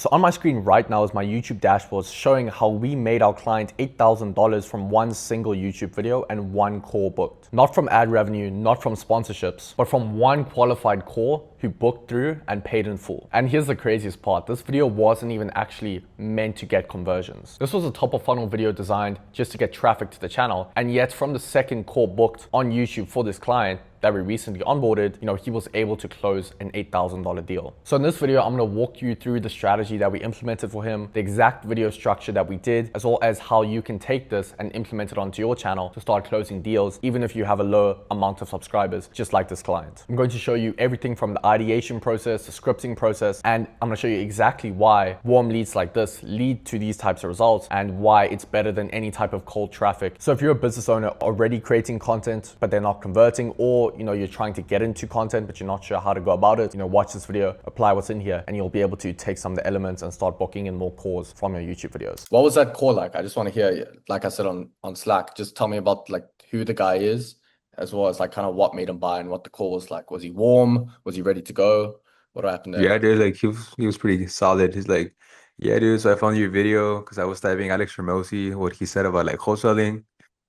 So on my screen right now is my YouTube dashboard showing how we made our client $8,000 from one single YouTube video and one call booked. Not from ad revenue, not from sponsorships, but from one qualified call who booked through and paid in full. And here's the craziest part. This video wasn't even actually meant to get conversions. This was a top of funnel video designed just to get traffic to the channel. And yet from the second call booked on YouTube for this client that we recently onboarded, he was able to close an $8,000 deal. So in this video, I'm gonna walk you through the strategy that we implemented for him, the exact video structure that we did, as well as how you can take this and implement it onto your channel to start closing deals, even if you have a low amount of subscribers, just like this client. I'm going to show you everything from the ideation process, the scripting process, and I'm gonna show you exactly why warm leads like this lead to these types of results and why it's better than any type of cold traffic. So if you're a business owner already creating content, but they're not converting, or you're trying to get into content, but you're not sure how to go about it, watch this video, apply what's in here, and you'll be able to take some of the elements and start booking in more calls from your YouTube videos. What was that call like? I just want to hear, like I said on Slack, just tell me about like who the guy is, as well as like kind of what made him buy and what the call was like. Was he warm? Was he ready to go? What happened there? Yeah, dude, like he was pretty solid. He's like, yeah, dude, so I found your video because I was typing Alex Ramosi, what he said about like wholesaling,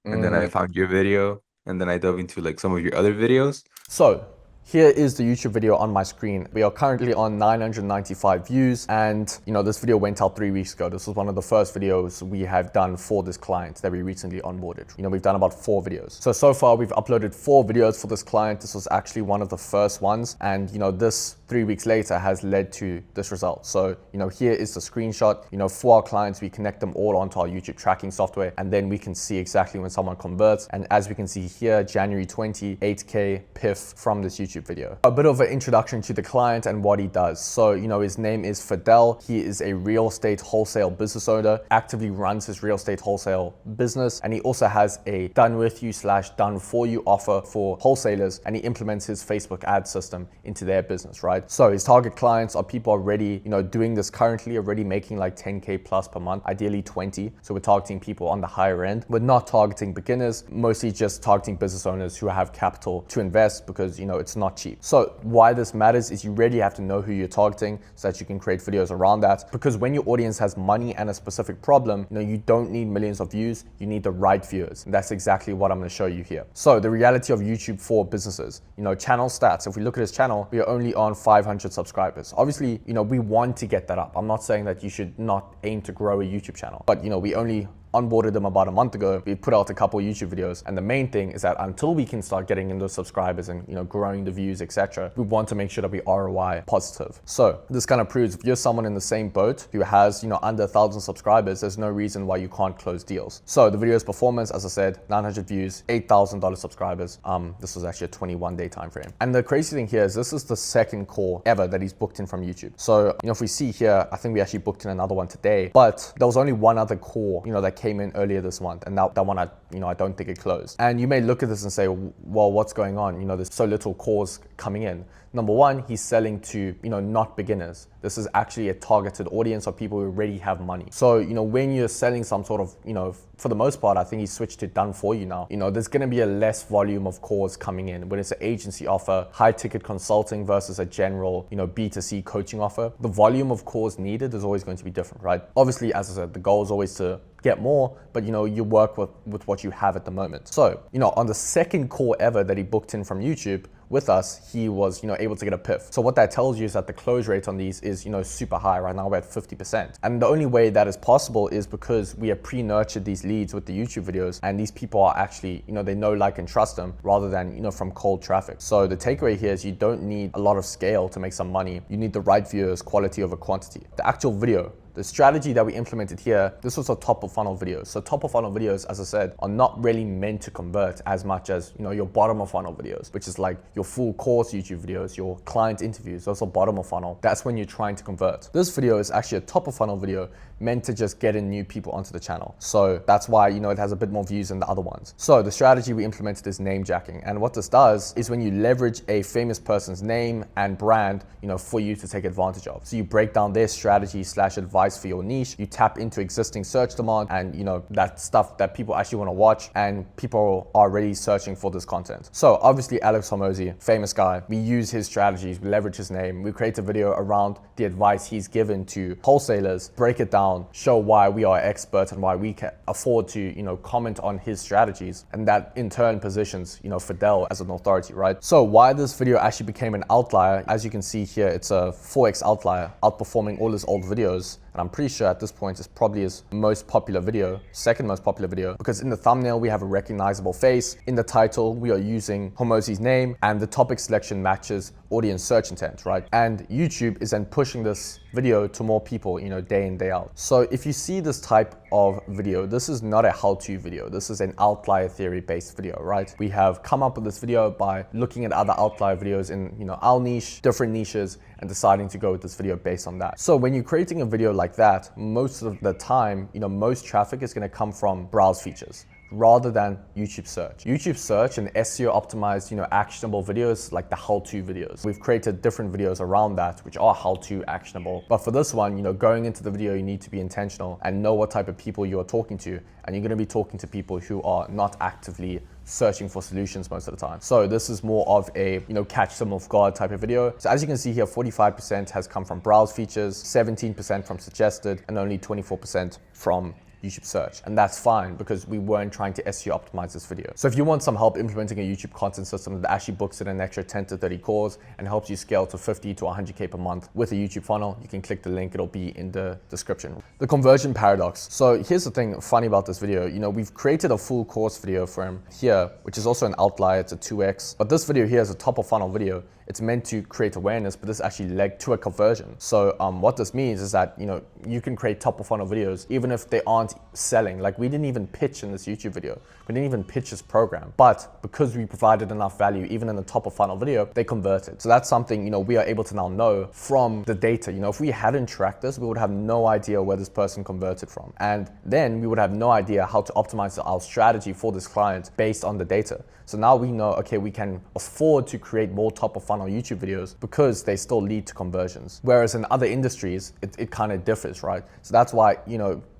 and then I found your video, and then I dove into like some of your other videos. So here is the YouTube video on my screen. We are currently on 995 views, and this video went out 3 weeks ago. This was one of the first videos we have done for this client that we recently onboarded. We've done about 4 videos. So far we've uploaded 4 videos for this client. This was actually one of the first ones, and this 3 weeks later has led to this result. So here is the screenshot. For our clients, we connect them all onto our YouTube tracking software, and then we can see exactly when someone converts. And as we can see here, January 20, 8K PIF from this YouTube video. A bit of an introduction to the client and what he does. So his name is Fidel. He is a real estate wholesale business owner, actively runs his real estate wholesale business, and he also has a done with you / done for you offer for wholesalers, and he implements his Facebook ad system into their business, right? So his target clients are people already doing this currently, already making like 10K plus per month, ideally 20. So we're targeting people on the higher end. We're not targeting beginners, mostly just targeting business owners who have capital to invest, because it's not cheap. So why this matters is you really have to know who you're targeting so that you can create videos around that, because when your audience has money and a specific problem, you don't need millions of views, you need the right viewers. And that's exactly what I'm going to show you here. So the reality of YouTube for businesses, channel stats. If we look at his channel, we are only on 500 subscribers. Obviously, we want to get that up. I'm not saying that you should not aim to grow a YouTube channel, but we only onboarded them about a month ago. We put out a couple of YouTube videos, and the main thing is that until we can start getting in those subscribers and growing the views, etc., we want to make sure that we ROI positive. So this kind of proves if you're someone in the same boat who has under 1,000 subscribers, there's no reason why you can't close deals. So the video's performance, as I said, 900 views, $8,000 subscribers. This was actually a 21-day time frame. And the crazy thing here is this is the second call ever that he's booked in from YouTube. So if we see here, I think we actually booked in another one today, but there was only one other call that came in earlier this month, and that one I don't think it closed. And you may look at this and say, well, what's going on? There's so little calls coming in. Number one, he's selling to not beginners. This is actually a targeted audience of people who already have money. So when you're selling some sort of for the most part, I think he's switched to done for you now. There's going to be a less volume of calls coming in when it's an agency offer, high ticket consulting versus a general B2C coaching offer. The volume of calls needed is always going to be different, right? Obviously, as I said, the goal is always to get more, but you work with what you have at the moment. So on the second call ever that he booked in from YouTube with us, he was able to get a PIF. So what that tells you is that the close rate on these is super high. Right now we're at 50%, and the only way that is possible is because we have pre-nurtured these leads with the YouTube videos, and these people are actually they know, like, and trust them, rather than from cold traffic. So the takeaway here is you don't need a lot of scale to make some money. You need the right viewers, quality over quantity. The actual video, the strategy that we implemented here, this was a top of funnel videos. So top of funnel videos, as I said, are not really meant to convert as much as your bottom of funnel videos, which is like your full course YouTube videos, your client interviews. Those are bottom of funnel. That's when you're trying to convert. This video is actually a top of funnel video meant to just get in new people onto the channel. So that's why it has a bit more views than the other ones. So the strategy we implemented is name jacking, and what this does is when you leverage a famous person's name and brand for you to take advantage of. So you break down their strategy / advice advice for your niche. You tap into existing search demand and that stuff that people actually want to watch, and people are already searching for this content. So obviously Alex Hormozi, famous guy, we use his strategies, we leverage his name, we create a video around the advice he's given to wholesalers, break it down, show why we are experts and why we can afford to comment on his strategies, and that in turn positions Fidel as an authority, right? So why this video actually became an outlier, as you can see here, it's a 4x outlier, outperforming all his old videos. And I'm pretty sure at this point it's probably his most popular video, second most popular video, because in the thumbnail we have a recognizable face, in the title we are using Hormozi's name, and the topic selection matches audience search intent, right? And YouTube is then pushing this video to more people, day in, day out. So if you see this type of video, this is not a how-to video. This is an outlier theory-based video, right? We have come up with this video by looking at other outlier videos in, our niche, different niches, and deciding to go with this video based on that. So when you're creating a video like that, most of the time, most traffic is going to come from browse features rather than YouTube search. YouTube search and SEO optimized, actionable videos like the how-to videos. We've created different videos around that, which are how-to actionable. But for this one, going into the video, you need to be intentional and know what type of people you are talking to. And you're going to be talking to people who are not actively searching for solutions most of the time. So this is more of a, catch them off guard type of video. So as you can see here, 45% has come from browse features, 17% from suggested, and only 24% from YouTube search. And that's fine because we weren't trying to SEO optimize this video. So if you want some help implementing a YouTube content system that actually books in an extra 10 to 30 calls and helps you scale to 50 to 100K per month with a YouTube funnel, you can click the link. It'll be in the description. The conversion paradox. So here's the thing funny about this video. We've created a full course video for him here, which is also an outlier. It's a 2x. But this video here is a top of funnel video. It's meant to create awareness, but this actually led to a conversion. So what this means is that, you can create top of funnel videos even if they aren't selling. Like we didn't even pitch in this YouTube video. We didn't even pitch this program, but because we provided enough value, even in the top of funnel video, they converted. So that's something, we are able to now know from the data. If we hadn't tracked this, we would have no idea where this person converted from. And then we would have no idea how to optimize our strategy for this client based on the data. So now we know, okay, we can afford to create more top of funnel YouTube videos because they still lead to conversions. Whereas in other industries, it kind of differs, right? So that's why,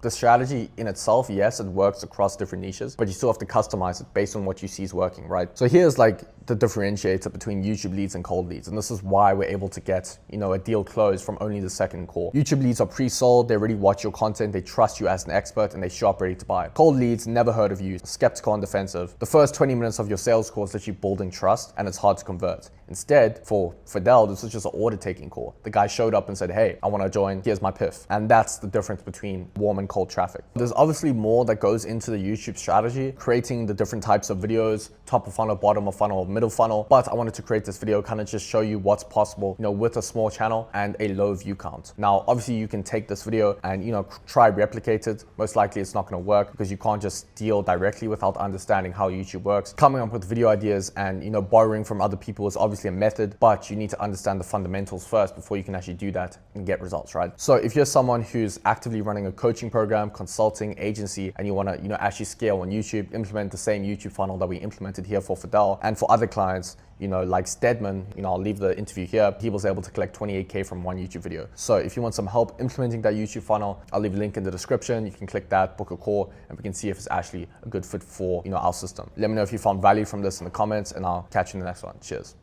the strategy in itself, yes, it works across different niches, but you still have to customize it based on what you see is working, right? So here's like the differentiator between YouTube leads and cold leads. And this is why we're able to get, a deal closed from only the second call. YouTube leads are pre-sold, they already watch your content, they trust you as an expert, and they show up ready to buy. Cold leads, never heard of you, skeptical and defensive. The first 20 minutes of your sales call is literally building trust, and it's hard to convert. Instead, for Fidel, this was just an order taking call. The guy showed up and said, hey, I want to join, here's my PIF. And that's the difference between warm and cold traffic. There's obviously more that goes into the YouTube strategy, creating the different types of videos, top of funnel, bottom of funnel, middle funnel. But I wanted to create this video, kind of just show you what's possible, with a small channel and a low view count. Now, obviously you can take this video and, try replicate it. Most likely it's not going to work because you can't just deal directly without understanding how YouTube works. Coming up with video ideas and, borrowing from other people is obviously a method, but you need to understand the fundamentals first before you can actually do that and get results, right? So if you're someone who's actively running a coaching program, consulting agency, and you want to, actually scale on YouTube, implement the same YouTube funnel that we implemented here for Fidel and for other clients, like Stedman, I'll leave the interview here. He was able to collect 28K from one YouTube video. So if you want some help implementing that YouTube funnel, I'll leave a link in the description. You can click that, book a call, and we can see if it's actually a good fit for, our system. Let me know if you found value from this in the comments, and I'll catch you in the next one. Cheers.